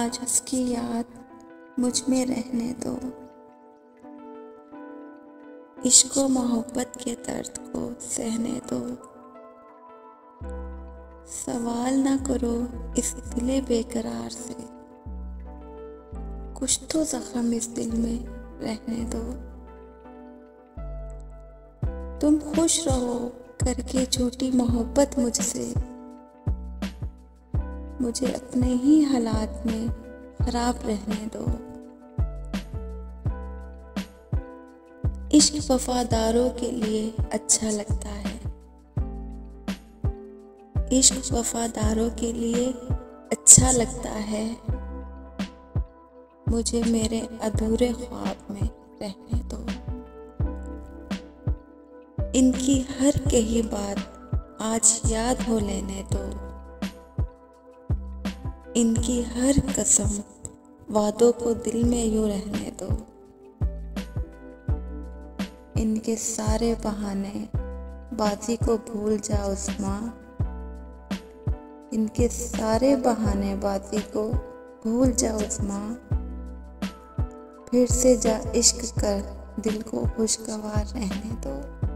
आज उसकी याद मुझ में रहने दो। इश्क व मोहब्बत के दर्द को सहने दो। सवाल ना करो इस दिले बेकरार से, कुछ तो जख्म इस दिल में रहने दो। तुम खुश रहो करके झूठी मोहब्बत मुझसे, मुझे अपने ही हालात में खराब रहने दो। इश्क वफादारों के लिए अच्छा लगता है, इश्क वफादारों के लिए अच्छा लगता है। मुझे मेरे अधूरे ख्वाब में रहने दो। इनकी हर कही बात आज याद हो लेने दो। इनकी हर कसम वादों को दिल में यूं रहने दो। इनके सारे बहाने बाजी को भूल जा उस्मा। इनके सारे बहाने बाजी को भूल जा उस्मा। फिर से जा इश्क कर दिल को खुशगवार रहने दो।